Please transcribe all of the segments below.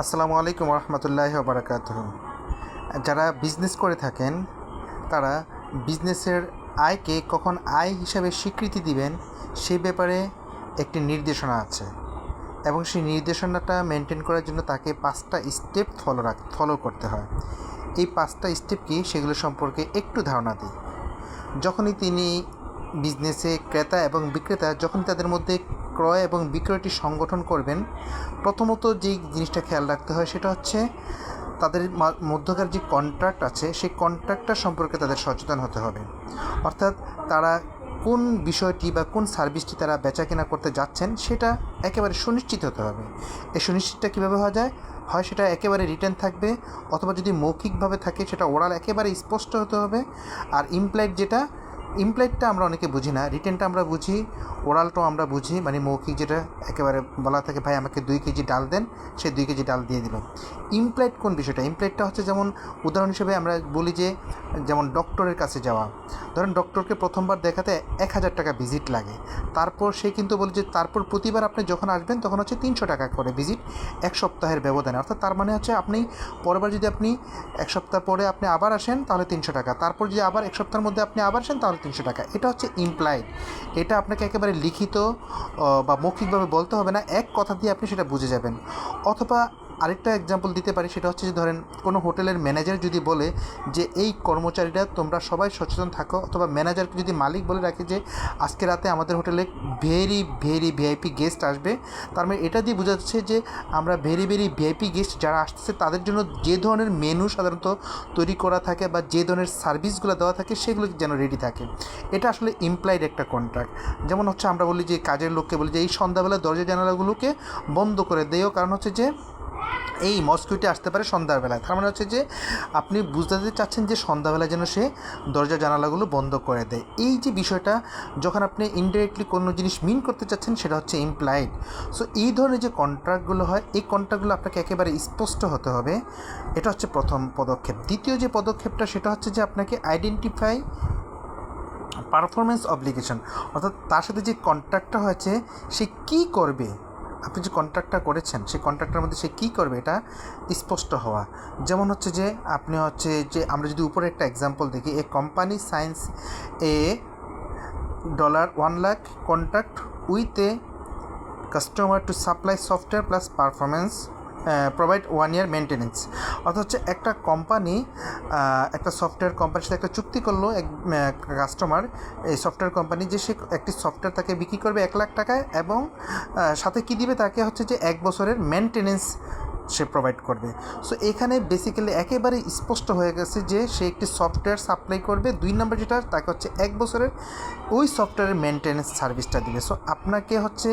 আসসালামু আলাইকুম রহমতুল্লাহি ওয়া বারাকাতুহু। যারা বিজনেস করে থাকেন তারা বিজনেসের আয়কে কখন আয় হিসাবে স্বীকৃতি দিবেন সেই ব্যাপারে একটি নির্দেশনা আছে এবং সেই নির্দেশনাটা মেনটেন করার জন্য তাকে 5টা স্টেপ ফলো করতে হয়। এই 5টা স্টেপ কি সেগুলো সম্পর্কে একটু ধারণা দিই। যখনই তিনি বিজনেসে ক্রেতা এবং বিক্রেতা যখন তাদের মধ্যে ক্রয় এবং বিক্রয়টি সংগঠন করবেন, প্রথমত যেই জিনিসটা খেয়াল রাখতে হয় সেটা হচ্ছে তাদের মধ্যকার যে কন্ট্রাক্ট আছে সেই কন্ট্রাক্টটা সম্পর্কে তাদের সচেতন হতে হবে। অর্থাৎ তারা কোন বিষয়টি বা কোন সার্ভিসটি তারা বেচাকেনা করতে যাচ্ছেন সেটা একেবারে সুনিশ্চিত হতে হবে। এই সুনিশ্চিতটা কীভাবে হওয়া যায়? হয় সেটা একেবারে রিটেন থাকবে, অথবা যদি মৌখিকভাবে থাকে সেটা ওরাল একেবারে স্পষ্ট হতে হবে। আর ইমপ্লাইডটা আমরা অনেকে বুঝি না, রিটেনটা আমরা বুঝি, ওরালটাও আমরা বুঝি, মানে মৌখিক যেটা একেবারে বলা থাকে ভাই আমাকে 2 কেজি ডাল দেন, সে 2 কেজি ডাল দিয়ে দিল। ইমপ্লাইড কোন বিষয়টা? ইমপ্লাইডটা হচ্ছে যেমন উদাহরণ হিসেবে আমরা বলি যে যেমন ডক্টরের কাছে যাওয়া। ধরেন ডক্টরকে প্রথমবার দেখাতে 1000 টাকা ভিজিট লাগে, তারপর সে কিন্তু বলে যে তারপর প্রতিবার আপনি যখন আসবেন তখন হচ্ছে 300 টাকা করে ভিজিট 1 সপ্তাহের ব্যবধানে। অর্থাৎ তার মানে হচ্ছে আপনি পরেরবার যদি আপনি 1 সপ্তাহ পরে আপনি আবার আসেন তাহলে 300 টাকা, তারপর যদি আবার 1 সপ্তাহের মধ্যে আপনি আবার আসেন তাহলে 300 টাকা। এটা হচ্ছে ইমপ্লাইড। এটা আপনাকে একেবারে লিখিত বা মৌখিকভাবে বলতে হবে না, এক কথা দিয়ে আপনি সেটা বুঝে যাবেন। অথবা আরেকটা এক্সাম্পল দিতে পারি, সেটা হচ্ছে যে ধরেন কোনো হোটেলের ম্যানেজার যদি বলে যে এই কর্মচারীরা তোমরা সবাই সচেতন থাকো, অথবা ম্যানেজারকে যদি মালিক বলে রাখে যে আজকে রাতে আমাদের হোটেলে ভেরি ভেরি ভিআইপি গেস্ট আসবে, তার মানে এটা দিয়ে বোঝা যাচ্ছে যে আমরা ভেরি ভেরি ভিআইপি গেস্ট যারা আসতেছে তাদের জন্য যে ধরনের মেনু সাধারণত তৈরি করা থাকে বা যে ধরনের সার্ভিসগুলো দেওয়া থাকে সেগুলো যেন রেডি থাকে। এটা আসলে ইমপ্লাইড একটা কন্ট্রাক্ট। যেমন হচ্ছে আমরা বলি যে কাজের লোককে বলি যে এই সন্ধ্যাবেলা দরজা জানালাগুলোকে বন্ধ করে দেও, কারণ হচ্ছে যে এই মস্কিউটি আসতে পারে সন্ধ্যাবেলায়। তার মানে হচ্ছে যে আপনি বুঝতে চাচ্ছেন যে সন্ধ্যাবেলায় যেন সে দরজা জানালাগুলো বন্ধ করে দেয়। এই যে বিষয়টা যখন আপনি ইনডাইরেক্টলি কোনো জিনিস মিন করতে চাচ্ছেন সেটা হচ্ছে ইমপ্লাইড। সো এই ধরনের যে কন্ট্রাক্টগুলো হয় এই কন্ট্রাক্টগুলো আপনাকে একেবারে স্পষ্ট হতে হবে। এটা হচ্ছে প্রথম পদক্ষেপ। দ্বিতীয় যে পদক্ষেপটা সেটা হচ্ছে যে আপনাকে আইডেন্টিফাই পারফরমেন্স অব্লিগেশন, অর্থাৎ তার সাথে যে কন্ট্রাক্টটা হয়েছে সে কী করবে, আপনি যে কন্ট্রাক্টটা করেছেন সেই কন্ট্রাক্টের মধ্যে সে কী করবে এটা স্পষ্ট হওয়া। যেমন হচ্ছে যে আপনি হচ্ছে যে আমরা যদি উপরে একটা এক্সাম্পল দেখি, a company signs a $1 lakh contract with a customer to supply software plus performance provide 1 year maintenance. অর্থাৎ হচ্ছে একটা কোম্পানি একটা সফটওয়্যার কোম্পানির সাথে একটা চুক্তি করলো, এক কাস্টমার এই সফটওয়্যার কোম্পানি যে সে একটি সফটওয়্যার তাকে বিক্রি করবে 1 লাখ টাকায় এবং সাথে কী দিবে তাকে হচ্ছে যে 1 বছরের মেনটেনেন্স সে প্রোভাইড করবে। সো এখানে বেসিক্যালি একেবারে স্পষ্ট হয়ে গেছে যে সে একটি সফটওয়্যার সাপ্লাই করবে। 2 নম্বর যেটা তাকে হচ্ছে 1 বছরের ওই সফটওয়্যারের মেনটেনেন্স সার্ভিসটা দিবে। সো আপনাকে হচ্ছে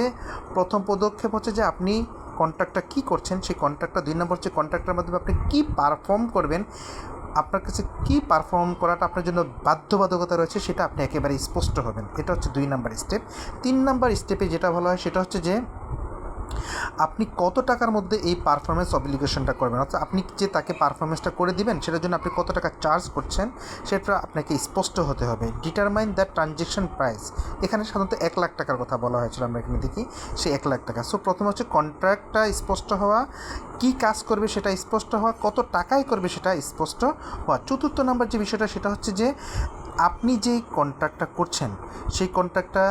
প্রথম পদক্ষেপ হচ্ছে যে আপনি কন্ট্রাক্টটা কী করছেন সেই কন্ট্রাক্টটা, 2 নম্বর হচ্ছে কন্ট্রাক্টের মাধ্যমে আপনি কী পারফর্ম করবেন, আপনার কাছে কী পারফর্ম করাটা আপনার জন্য বাধ্যবাধকতা রয়েছে সেটা আপনি একেবারে স্পষ্ট হবেন। এটা হচ্ছে 2 নম্বর স্টেপ। 3 নম্বর স্টেপে যেটা বলা হয় সেটা হচ্ছে যে আপনি কত টাকার মধ্যে এই পারফরমেন্স অব্লিগেশনটা করবেন, অর্থাৎ আপনি যে তাকে পারফরমেন্সটা করে দিবেন সেটার জন্য আপনি কত টাকা চার্জ করছেন সেটা আপনাকে স্পষ্ট হতে হবে। ডিটারমাইন দ্য ট্রানজ্যাকশন প্রাইস, এখানে সাধারণত 1 লাখ টাকার কথা বলা হয়েছিল, আমরা এখানে দেখি সেই 1 লাখ টাকা। সো প্রথমে হচ্ছে কন্ট্রাক্টটা স্পষ্ট হওয়া, কী কাজ করবে সেটা স্পষ্ট হওয়া, কত টাকায় করবে সেটা স্পষ্ট হওয়া। চতুর্থ নম্বর যে বিষয়টা সেটা হচ্ছে যে আপনি যেই কন্ট্রাক্টটা করছেন সেই কন্ট্রাক্টটা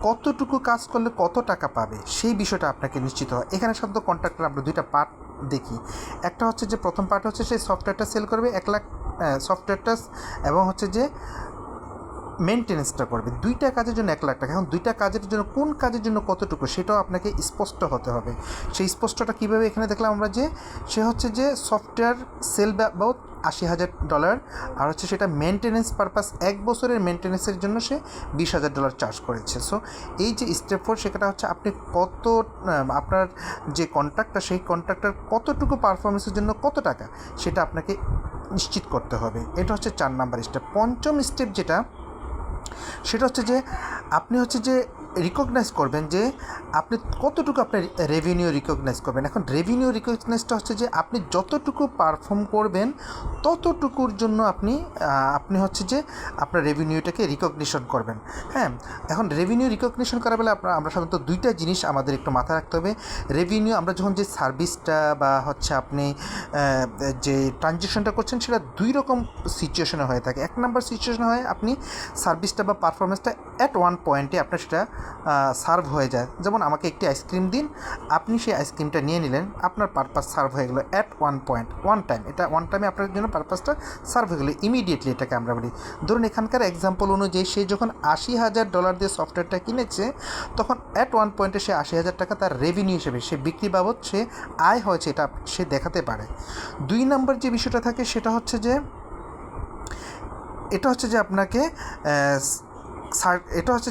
কতটুকু কাজ করলে কত টাকা পাবে সেই বিষয়টা আপনাকে নিশ্চিত হয়। এখানে সাধারণত কন্ট্রাক্টর আমরা 2টা পার্ট দেখি। একটা হচ্ছে যে প্রথম পার্ট হচ্ছে সেই সফটওয়্যারটা সেল করবে 1 লাখ সফটওয়্যারটা, এবং হচ্ছে যে মেনটেনেন্সটা করবে। 2টা কাজের জন্য 1 লাখ টাকা। এখন 2টা কাজের জন্য কোন কাজের জন্য কতটুকু সেটাও আপনাকে স্পষ্ট হতে হবে। সেই স্পষ্টটা কীভাবে এখানে দেখলাম আমরা যে সে হচ্ছে যে সফটওয়্যার সেল অ্যাবাউট $80,000, আর হচ্ছে সেটা মেনটেনেন্স পারপাস 1 বছরের মেনটেনেন্সের জন্য সে $20,000 চার্জ করেছে। সো এই যে স্টেপ 4 সেটা হচ্ছে আপনি কত আপনার যে কন্ট্রাক্টটা সেই কন্ট্রাক্টর কতটুকু পারফরমেন্সের জন্য কত টাকা সেটা আপনাকে নিশ্চিত করতে হবে। এটা হচ্ছে 4 নম্বর স্টেপ। পঞ্চম স্টেপ যেটা সেটা হচ্ছে যে আপনি হচ্ছে যে রিকগনাইজ করবেন যে আপনি কতটুকু আপনার রেভিনিউ রিকগনাইজ করবেন। এখন রেভিনিউ রিকগনাইজটা হচ্ছে যে আপনি যতটুকু পারফর্ম করবেন ততটুকুর জন্য আপনি হচ্ছে যে আপনার রেভিনিউটাকে রিকগনিশন করবেন। হ্যাঁ, এখন রেভিনিউ রিকগনিশন করার বেলা আমরা সাধারণত দুইটা জিনিস আমাদের একটু মাথায় রাখতে হবে। রেভিনিউ আমরা যখন যে সার্ভিসটা বা হচ্ছে আপনি যে ট্রানজ্যাকশনটা করছেন সেটা দুই রকম সিচুয়েশনে হয়ে থাকে। এক নম্বর সিচুয়েশন হয় আপনি সার্ভিসটা বা পারফরমেন্সটা অ্যাট ওয়ান পয়েন্টে আপনার সেটা সার্ভ হয়ে যায়। যেমন আমাকে একটি আইসক্রিম দিন, আপনি সেই আইসক্রিমটা নিয়ে নিলেন, আপনার পারপাস সার্ভ হয়ে গেলো at one point, one time. এটা ওয়ান টাইমে আপনার জন্য পারপাসটা সার্ভ হয়ে গেলো ইমিডিয়েটলি, এটাকে আমরা বলি। ধরুন এখানকার এক্সাম্পল অনুযায়ী সে যখন $80,000 দিয়ে সফটওয়্যারটা কিনেছে, তখন অ্যাট ওয়ান পয়েন্টে সে $80,000 তার রেভিনিউ হিসেবে, সে বিক্রি বাবদ সে আয় হয়েছে এটা সে দেখাতে পারে। দুই নম্বর যে বিষয়টা থাকে সেটা হচ্ছে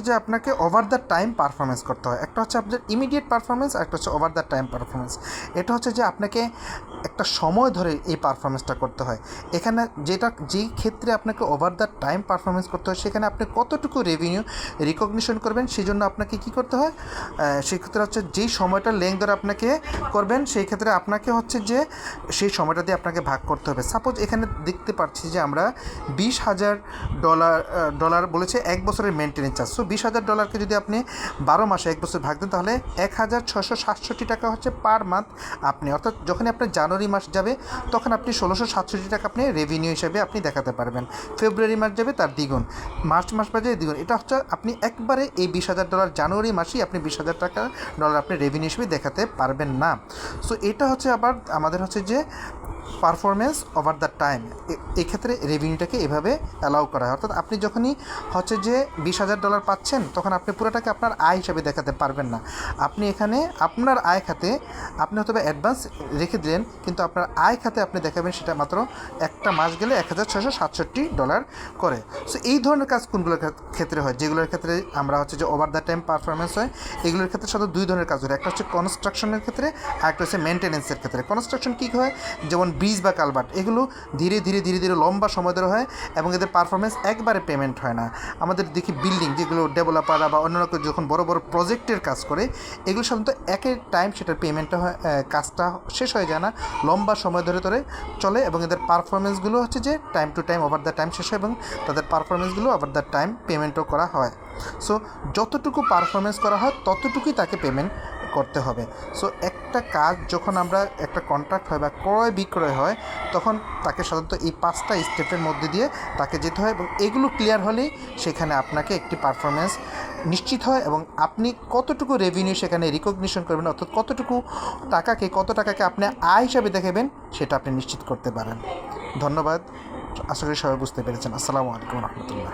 যে আপনাকে ওভার দ্য টাইম পারফরমেন্স করতে হয়। একটা হচ্ছে আপনার ইমিডিয়েট পারফরমেন্স, আর একটা হচ্ছে ওভার দ্য টাইম পারফরমেন্স। এটা হচ্ছে যে আপনাকে একটা সময় ধরে এই পারফরমেন্সটা করতে হয়। এখানে যেই ক্ষেত্রে আপনাকে ওভার দ্য টাইম পারফরমেন্স করতে হয়, সেখানে আপনি কতটুকু রেভিনিউ রিকগনিশন করবেন সেই জন্য আপনাকে কী করতে হয়, সেই ক্ষেত্রে হচ্ছে যেই সময়টা লেন্থ ধরে আপনাকে করবেন, সেই ক্ষেত্রে আপনাকে হচ্ছে যে সেই সময়টা দিয়ে আপনাকে ভাগ করতে হবে। সাপোজ এখানে দেখতে পাচ্ছি যে আমরা $20,000 বলেছে এক বছরের মেনটেনেন্স চার্জ। সো $20,000 যদি আপনি 12 মাসে এক বছর ভাগ দেন, তাহলে $1,667 হচ্ছে পার মান্থ আপনি, অর্থাৎ যখনই আপনার জানুয়ারি মাস যাবে তখন আপনি $1,667 আপনি রেভিনিউ হিসেবে আপনি দেখাতে পারবেন। ফেব্রুয়ারি মাস যাবে তার দ্বিগুণ, মার্চ মাস বাজে দ্বিগুণ। এটা হচ্ছে আপনি একবারে এই $20,000 জানুয়ারি মাসেই আপনি $20,000 আপনি রেভিনিউ হিসেবে দেখাতে পারবেন না। সো এটা হচ্ছে আবার আমাদের হচ্ছে যে পারফরমেন্স ওভার দ্য টাইম, এক্ষেত্রে রেভিনিউটাকে এভাবে অ্যালাউ করা হয়। অর্থাৎ আপনি যখনই হচ্ছে যে $20,000 পাচ্ছেন, তখন আপনি পুরোটাকে আপনার আয় হিসাবে দেখাতে পারবেন না। আপনি এখানে আপনার আয় খাতে আপনি হয়তো অ্যাডভান্স রেখে দিলেন, কিন্তু আপনার আয় খাতে আপনি দেখাবেন সেটা মাত্র একটা মাস গেলে $1,667 করে। সো এই ধরনের কাজ কোনগুলোর ক্ষেত্রে হয়, যেগুলোর ক্ষেত্রে আমরা হচ্ছে যে ওভার দ্য টাইম পারফরমেন্স হয়, এগুলোর ক্ষেত্রে সাধারণত দুই ধরনের কাজ হয়। একটা হচ্ছে কনস্ট্রাকশনের ক্ষেত্রে, আর একটা হচ্ছে মেনটেন্যান্সের ক্ষেত্রে। কনস্ট্রাকশন কী হয়, যেমন ব্রিজ বা কালভার্ট, এগুলো ধীরে ধীরে লম্বা সময় ধরে হয় এবং এদের পারফরমেন্স একবারে পেমেন্ট হয় না। আমাদের দেখি বিল্ডিং যেগুলো ডেভেলপাররা বা অন্যান্য যখন বড় বড় প্রজেক্টের কাজ করে, এগুলো সাধারণত একের টাইম সেটার পেমেন্টটা হয়, কাজটা শেষ হয়ে যায় না, লম্বা সময় ধরে চলে এবং এদের পারফরমেন্সগুলো হচ্ছে যে time to time over the time শেষ হয় এবং তাদের পারফরমেন্সগুলো ওভার দ্য টাইম পেমেন্টও করা হয়। সো যতটুকু পারফরমেন্স করা হয় ততটুকুই তাকে পেমেন্ট করতে হবে। সো একটা কাজ যখন আমরা একটা কন্ট্রাক্ট হয় বা ক্রয় বিক্রয় হয়, তখন তাকে সাধারণত এই 5টা স্টেপের মধ্যে দিয়ে তাকে যেতে হয় এবং এগুলো ক্লিয়ার হলেই সেখানে আপনাকে একটি পারফরমেন্স নিশ্চিত হয় এবং আপনি কতটুকু রেভিনিউ সেখানে রিকগনিশন করবেন, অর্থাৎ কত টাকাকে আপনি আয় হিসাবে দেখাবেন, সেটা আপনি নিশ্চিত করতে পারেন। ধন্যবাদ, আশা করি সবাই বুঝতে পেরেছেন। আসসালামু আলাইকুম রহমতুল্লাহ।